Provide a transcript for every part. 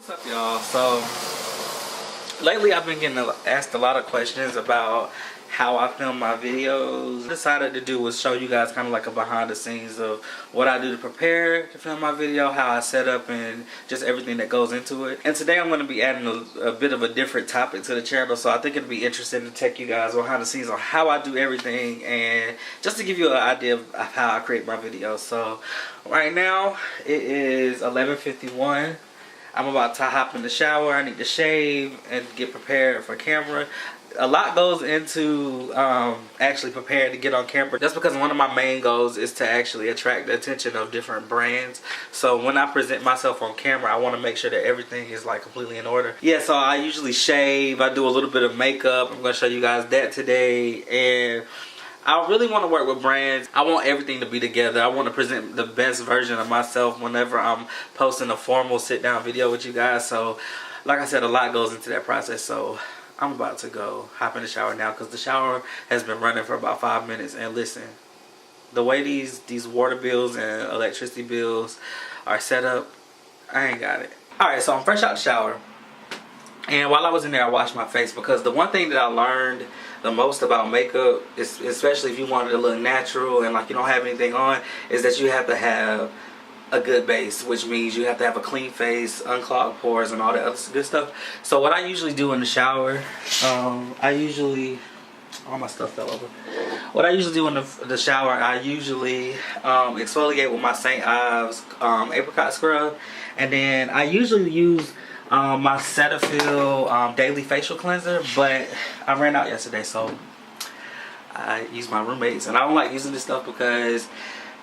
What's up, y'all? So lately I've been getting asked a lot of questions about how I film my videos. What I decided to do was show you guys kind of like a behind the scenes of what I do to prepare to film my video, how I set up, and just everything that goes into it. And today I'm going to be adding a bit of a different topic to the channel, so I think it'd be interesting to take you guys behind the scenes on how I do everything and just to give you an idea of how I create my videos. So right now it is 11:51. I'm about to hop in the shower. I need to shave and get prepared for camera. A lot goes into actually preparing to get on camera. That's because one of my main goals is to actually attract the attention of different brands. So when I present myself on camera, I want to make sure that everything is like completely in order. Yeah, so I usually shave. I do a little bit of makeup. I'm going to show you guys that today. And I really want to work with brands. I want everything to be together. I want to present the best version of myself whenever I'm posting a formal sit-down video with you guys. So, like I said, a lot goes into that process. So, I'm about to go hop in the shower now because the shower has been running for about 5 minutes. And listen, the way these water bills and electricity bills are set up, I ain't got it. Alright, so I'm fresh out the shower. And while I was in there, I washed my face because the one thing that I learned the most about makeup, is, especially if you want it to look natural and like you don't have anything on, is that you have to have a good base, which means you have to have a clean face, unclogged pores, and all that other good stuff. So what I usually do in the shower, all my stuff fell over. What I usually do in the shower, I usually exfoliate with my St. Ives apricot scrub, and then I usually use my Cetaphil daily facial cleanser, but I ran out yesterday, so I used my roommate's. And I don't like using this stuff because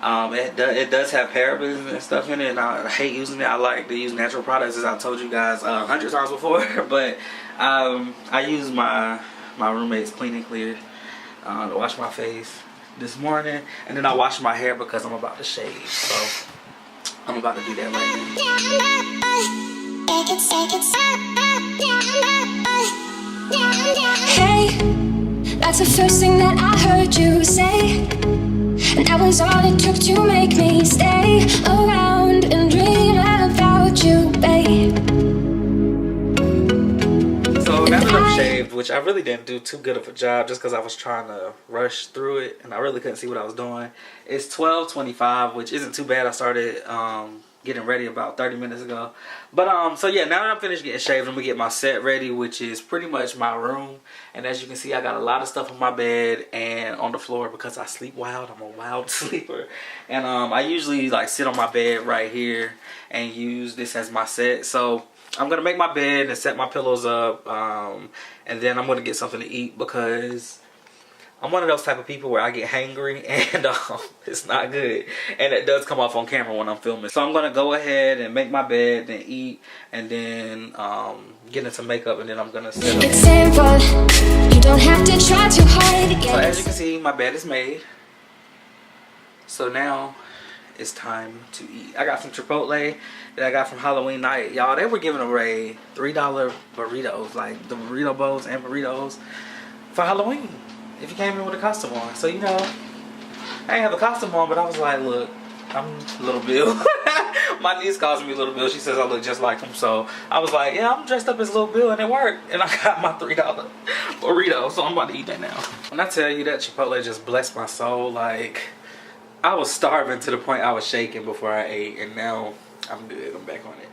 it does have parabens and stuff in it, and I hate using it. I like to use natural products, as I've told you guys 100 times before. But I use my roommate's Clean and Clear to wash my face this morning, and then I wash my hair because I'm about to shave. So I'm about to do that right now. Hey, that's the first thing that I heard you say, and that was all it took to make me stay around and dream about you, babe. So now that I'm shaved, which I really didn't do too good of a job just because I was trying to rush through it and I really couldn't see what I was doing. It's 12:25, which isn't too bad. I started getting ready about 30 minutes ago. But so yeah, now that I'm finished getting shaved, I'm gonna get my set ready, which is pretty much my room. And as you can see, I got a lot of stuff on my bed and on the floor because I sleep wild. I'm a wild sleeper. And I usually like sit on my bed right here and use this as my set. So I'm gonna make my bed and set my pillows up, and then I'm gonna get something to eat because I'm one of those type of people where I get hangry and it's not good, and it does come off on camera when I'm filming. So I'm gonna go ahead and make my bed, then eat, and then get into makeup, and then I'm gonna set up. It's simple. You don't have to try too hard to get. So as you can see, my bed is made. So now it's time to eat. I got some Chipotle that I got from Halloween night. Y'all, they were giving away $3 burritos, like the burrito bowls and burritos for Halloween if you came in with a costume on. So, you know, I ain't have a costume on, but I was like, look, I'm Little Bill. My niece calls me Little Bill. She says I look just like him. So I was like, yeah, I'm dressed up as Little Bill, and it worked. And I got my $3 burrito, so I'm about to eat that now. When I tell you that Chipotle just blessed my soul, like, I was starving to the point I was shaking before I ate, and now I'm good. I'm back on it.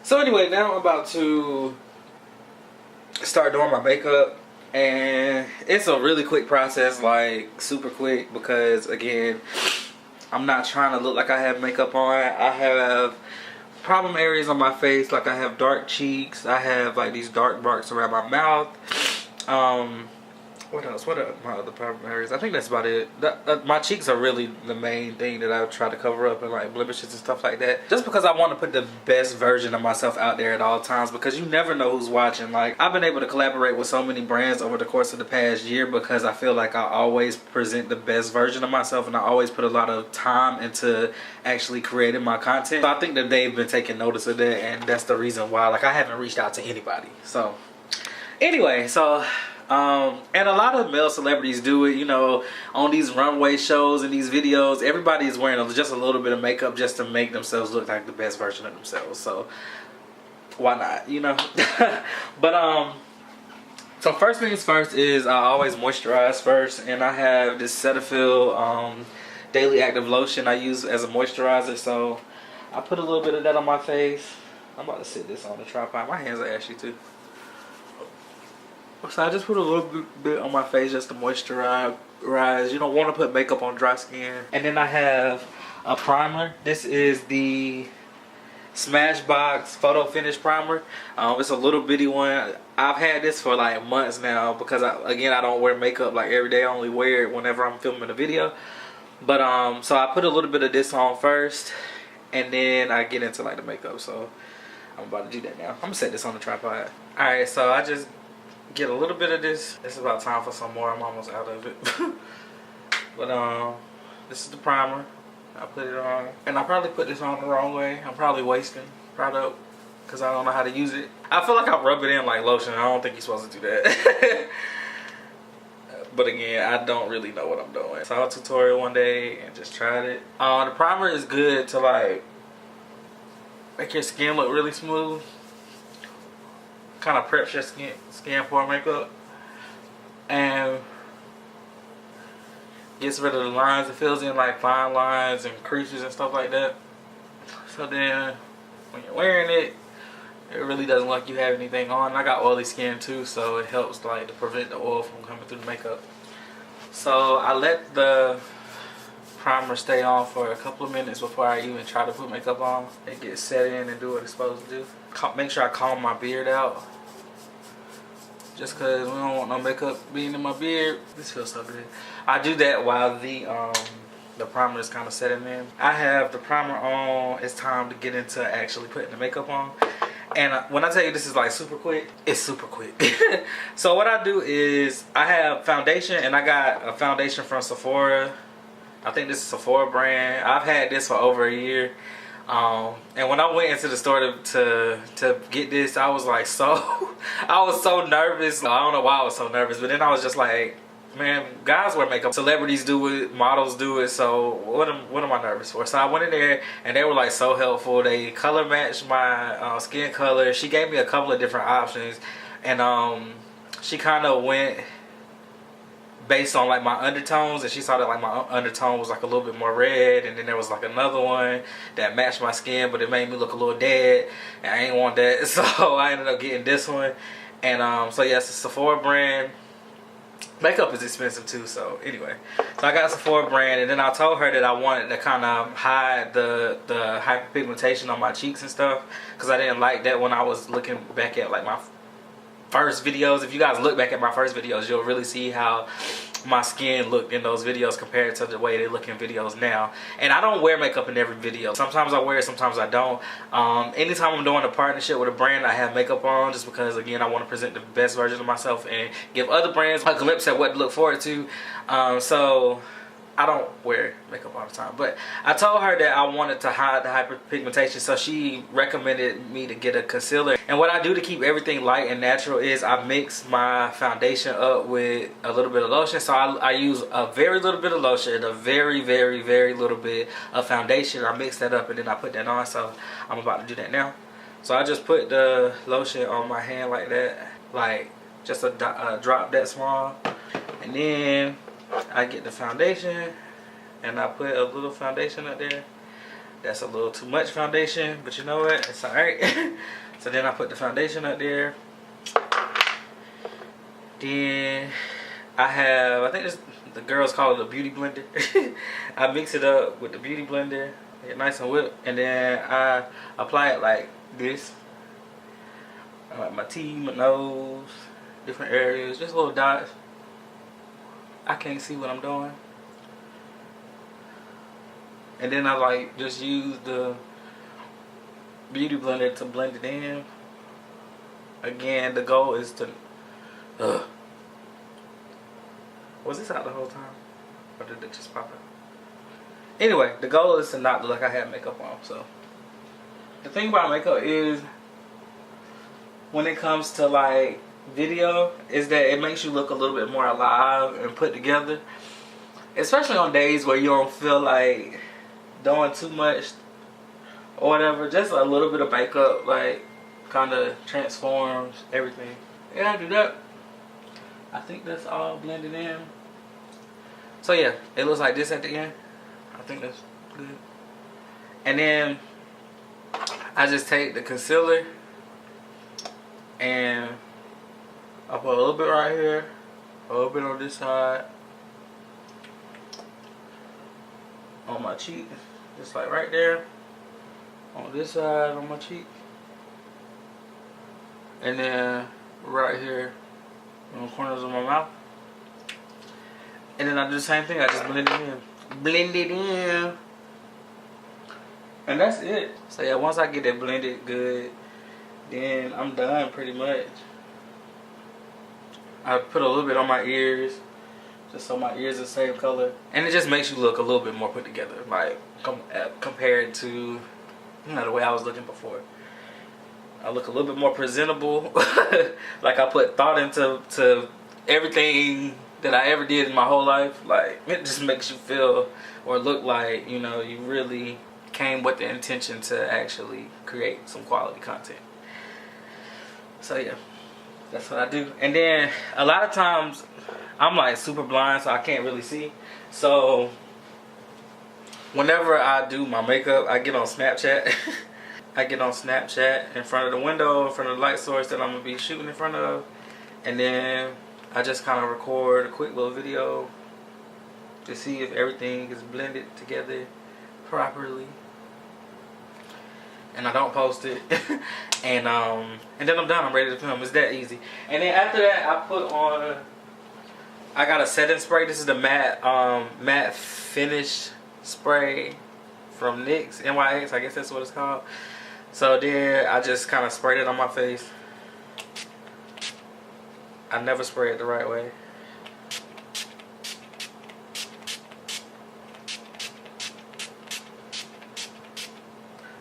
So anyway, now I'm about to start doing my makeup, and it's a really quick process, like super quick, because again, I'm not trying to look like I have makeup on. I have problem areas on my face, like I have dark cheeks, I have like these dark marks around my mouth. What else? What are my other problem areas? I think that's about it. My cheeks are really the main thing that I try to cover up, and like blemishes and stuff like that. Just because I want to put the best version of myself out there at all times, because you never know who's watching. Like, I've been able to collaborate with so many brands over the course of the past year because I feel like I always present the best version of myself, and I always put a lot of time into actually creating my content. So I think that they've been taking notice of that, and that's the reason why, like, I haven't reached out to anybody. So anyway, so and a lot of male celebrities do it, you know, on these runway shows and these videos. Everybody is wearing just a little bit of makeup just to make themselves look like the best version of themselves. So why not, you know? But so first things first is I always moisturize first, and I have this Cetaphil Daily Active Lotion I use as a moisturizer. So I put a little bit of that on my face. I'm about to sit this on the tripod. My hands are ashy too. So I just put a little bit on my face just to moisturize. You don't want to put makeup on dry skin. And then I have a primer. This is the Smashbox Photo Finish Primer. It's a little bitty one. I've had this for like months now because I don't wear makeup like every day. I only wear it whenever I'm filming a video. But so I put a little bit of this on first, and then I get into like the makeup. So I'm about to do that now. I'm gonna set this on the tripod. Alright, so I just get a little bit of this. It's about time for some more. I'm almost out of it. But this is the primer. I put it on, and I probably put this on the wrong way. I'm probably wasting product because I don't know how to use it. I feel like I rub it in like lotion. I don't think you're supposed to do that. But again, I don't really know what I'm doing. Saw a tutorial one day and just tried it. The primer is good to like make your skin look really smooth. Kind of preps your skin for makeup. And gets rid of the lines. It fills in like fine lines and creases and stuff like that. So then when you're wearing it, it really doesn't look like you have anything on. I got oily skin too, so it helps like to prevent the oil from coming through the makeup. So I let the primer stay on for a couple of minutes before I even try to put makeup on. It gets set in and do what it's supposed to do. Make sure I comb my beard out. Just because we don't want no makeup being in my beard. This feels so good. I do that while the primer is kind of setting in. I have the primer on. It's time to get into actually putting the makeup on. And when I tell you this is like super quick, it's super quick. So what I do is I have foundation, and I got a foundation from Sephora. I think this is Sephora brand. I've had this for over a year. And when I went into the store to get this, I was like I was so nervous. I don't know why I was so nervous, but then I was just like, man, guys wear makeup, celebrities do it, models do it, so what am I nervous for? So I went in there and they were like so helpful. They color matched my skin color. She gave me a couple of different options, and she kind of went based on like my undertones, and she saw that like my undertone was like a little bit more red, and then there was like another one that matched my skin but it made me look a little dead, and I ain't want that, so I ended up getting this one. And so yes, it's a Sephora brand. Makeup is expensive too, so anyway, so I got a Sephora brand, and then I told her that I wanted to kind of hide the hyperpigmentation on my cheeks and stuff, because I didn't like that when I was looking back at like my first videos. If you guys look back at my first videos, you'll really see how my skin looked in those videos compared to the way they look in videos now. And I don't wear makeup in every video. Sometimes I wear it, sometimes I don't. Anytime I'm doing a partnership with a brand, I have makeup on, just because again I want to present the best version of myself and give other brands a glimpse at what to look forward to. So I don't wear makeup all the time, but I told her that I wanted to hide the hyperpigmentation, so she recommended me to get a concealer. And what I do to keep everything light and natural is I mix my foundation up with a little bit of lotion. So I use a very little bit of lotion and a very, very, very little bit of foundation. I mix that up and then I put that on, so I'm about to do that now. So I just put the lotion on my hand like that, like just a drop that small, and then I get the foundation and I put a little foundation up there. That's a little too much foundation, but you know what? It's alright. So then I put the foundation up there. Then I think the girls call it a beauty blender. I mix it up with the beauty blender, get nice and whipped, and then I apply it like this. Like my teeth, my nose, different areas, just little dots. I can't see what I'm doing. And then I like just use the beauty blender to blend it in. Again, the goal is to was this out the whole time? Or did it just pop out? Anyway, the goal is to not look like I had makeup on. So the thing about makeup is, when it comes to like video, is that it makes you look a little bit more alive and put together, especially on days where you don't feel like doing too much or whatever. Just a little bit of makeup, like kind of transforms everything. Yeah, I do that. I think that's all blended in. So yeah, it looks like this at the end. I think that's good. And then I just take the concealer and I put a little bit right here, a little bit on this side, on my cheek, just like right there, on this side on my cheek, and then right here on the corners of my mouth. And then I do the same thing, I just blend it in. Blend it in. And that's it. So yeah, once I get it blended good, then I'm done pretty much. I put a little bit on my ears, just so my ears are the same color. And it just makes you look a little bit more put together, like compared to, you know, the way I was looking before. I look a little bit more presentable. Like I put thought into everything that I ever did in my whole life. Like it just makes you feel or look like, you know, you really came with the intention to actually create some quality content. So yeah, that's what I do. And then a lot of times I'm like super blind, so I can't really see. So whenever I do my makeup, I get on Snapchat. I get on Snapchat in front of the window, in front of the light source that I'm gonna be shooting in front of, and then I just kind of record a quick little video to see if everything is blended together properly. And I don't post it. and then I'm done. I'm ready to film. It's that easy. And then after that, I put on, I got a setting spray. This is the matte finish spray from NYX, NYX, I guess that's what it's called. So then I just kind of sprayed it on my face. I never spray it the right way.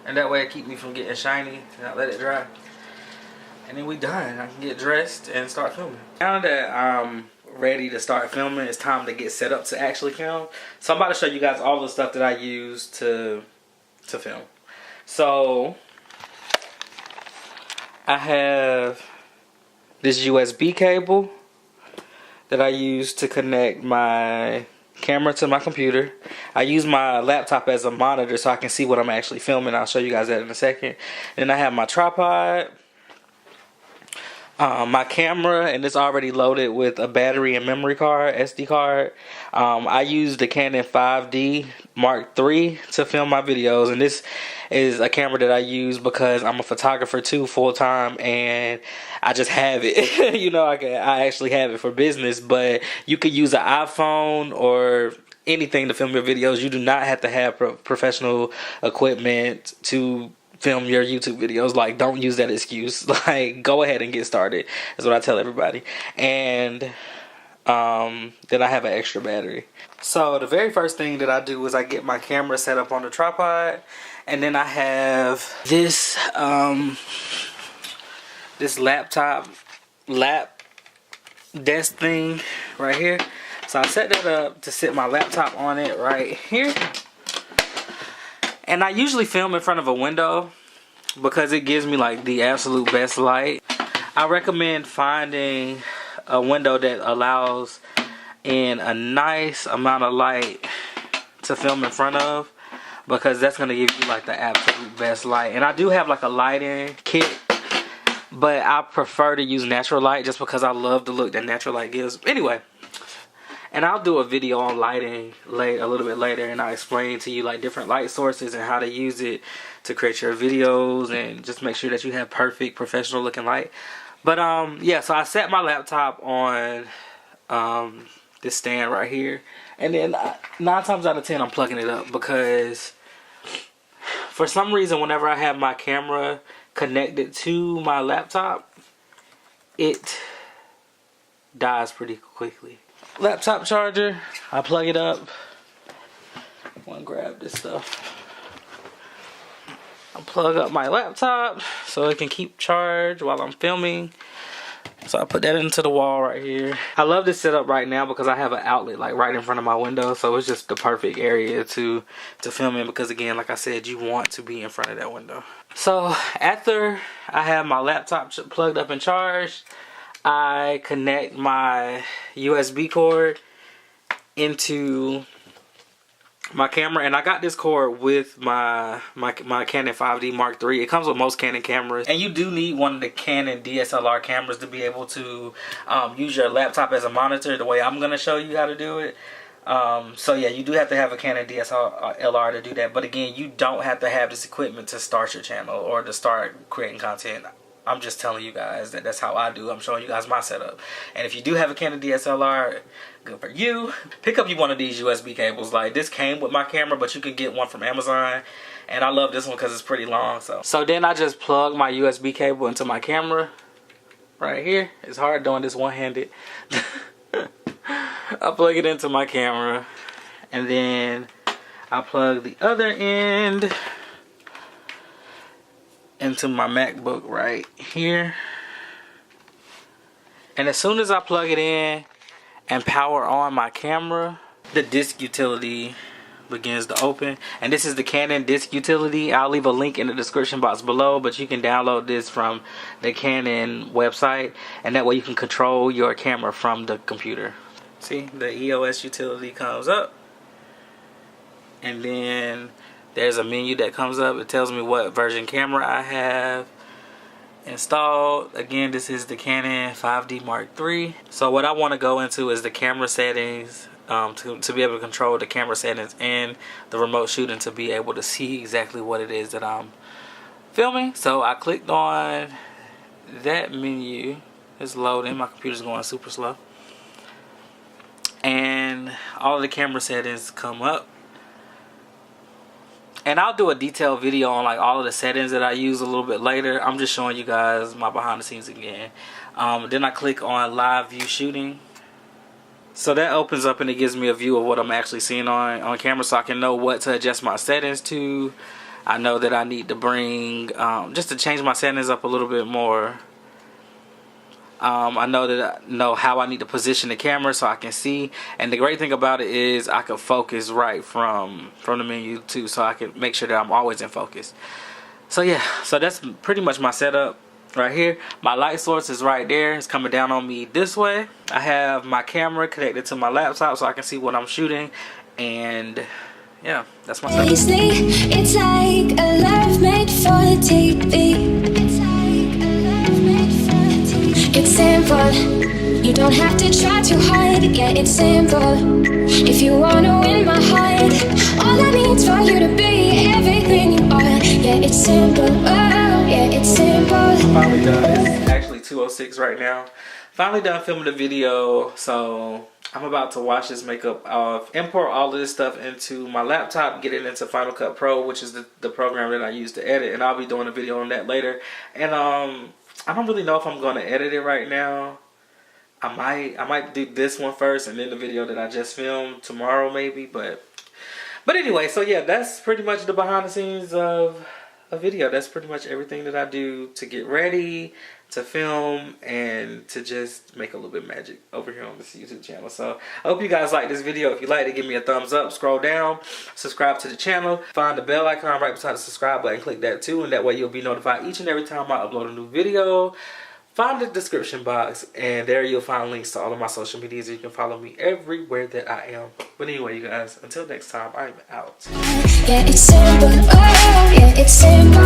And that way it keeps me from getting shiny. And I let it dry. And then we done. I can get dressed and start filming. Now that I'm ready to start filming, it's time to get set up to actually film. So I'm about to show you guys all the stuff that I use to film. So I have this USB cable that I use to connect my camera to my computer. I use my laptop as a monitor so I can see what I'm actually filming. I'll show you guys that in a second. Then I have my tripod, my camera, and it's already loaded with a battery and memory card, SD card. I use the Canon 5D Mark III to film my videos, and this is a camera that I use because I'm a photographer too, full-time, and I just have it. You know, I actually have it for business, but you could use an iPhone or anything to film your videos. You do not have to have professional equipment to film your YouTube videos. Like, don't use that excuse. Like, go ahead and get started. That's what I tell everybody. And then I have an extra battery. So the very first thing that I do is I get my camera set up on the tripod, and then I have this this lap desk thing right here. So I set that up to sit my laptop on it right here. And I usually film in front of a window because it gives me like the absolute best light. I recommend finding a window that allows in a nice amount of light to film in front of, because that's going to give you like the absolute best light. And I do have like a lighting kit, but I prefer to use natural light just because I love the look that natural light gives. Anyway, and I'll do a video on lighting a little bit later, and I'll explain to you like different light sources and how to use it to create your videos and just make sure that you have perfect professional looking light. But yeah, so I set my laptop on this stand right here, and then 9 times out of 10 I'm plugging it up, because for some reason whenever I have my camera connected to my laptop, it dies pretty quickly. Laptop charger, I plug it up. I want to grab this stuff. I plug up my laptop so it can keep charged while I'm filming. So I put that into the wall right here. I love this setup right now because I have an outlet like right in front of my window, so it's just the perfect area to film in, because again, like I said, you want to be in front of that window. So after I have my laptop plugged up and charged, I connect my USB cord into my camera, and I got this cord with my Canon 5D Mark III. It comes with most Canon cameras, and you do need one of the Canon DSLR cameras to be able to use your laptop as a monitor the way I'm going to show you how to do it. So yeah, you do have to have a Canon DSLR to do that, but again, you don't have to have this equipment to start your channel or to start creating content. I'm just telling you guys that that's how I do. I'm showing you guys my setup. And if you do have a Canon DSLR, good for you. Pick up you one of these USB cables. Like, this came with my camera, but you can get one from Amazon. And I love this one because it's pretty long. So then I just plug my USB cable into my camera right here. It's hard doing this one-handed. I plug it into my camera, and then I plug the other end into my MacBook right here. And as soon as I plug it in and power on my camera, the disk utility begins to open. And this is the Canon disk utility. I'll leave a link in the description box below, but you can download this from the Canon website, and that way you can control your camera from the computer. See, the EOS utility comes up, and then there's a menu that comes up. It tells me what version camera I have installed. Again, this is the Canon 5D Mark III. So what I want to go into is the camera settings, to be able to control the camera settings and the remote shooting, to be able to see exactly what it is that I'm filming. So I clicked on that menu. It's loading. My computer's going super slow. And all of the camera settings come up. And I'll do a detailed video on like all of the settings that I use a little bit later. I'm just showing you guys my behind the scenes again. Then I click on live view shooting. So that opens up and it gives me a view of what I'm actually seeing on camera, so I can know what to adjust my settings to. I know that I need to bring, just to change my settings up a little bit more. I know how I need to position the camera so I can see, and the great thing about it is I can focus right from the menu too, so I can make sure that I'm always in focus. So yeah, so that's pretty much my setup right here. My light source is right there. It's coming down on me this way. I have my camera connected to my laptop so I can see what I'm shooting, and yeah, that's my setup. It's like a love made for TV. It's simple, you don't have to try too hard. Yeah, it's simple. If you wanna win my heart, all I need is for you to be everything you are. Yeah, it's simple. Oh, yeah, it's simple. Finally done. It's actually 2:06 right now. Finally done filming the video, so I'm about to wash this makeup off, import all of this stuff into my laptop, get it into Final Cut Pro, which is the program that I use to edit, and I'll be doing a video on that later. And I don't really know if I'm going to edit it right now. I might do this one first and then the video that I just filmed tomorrow maybe. But anyway, so yeah, that's pretty much the behind the scenes of a video. That's pretty much everything that I do to get ready, to film, and to just make a little bit of magic over here on this YouTube channel. So I hope you guys like this video. If you like it, give me a thumbs up, scroll down, subscribe to the channel, find the bell icon right beside the subscribe button, click that too, and that way you'll be notified each and every time I upload a new video. Find the description box, and there you'll find links to all of my social medias. You can follow me everywhere that I am. But anyway, you guys, until next time, I'm out. Yeah, it's simple. Oh, yeah, it's simple.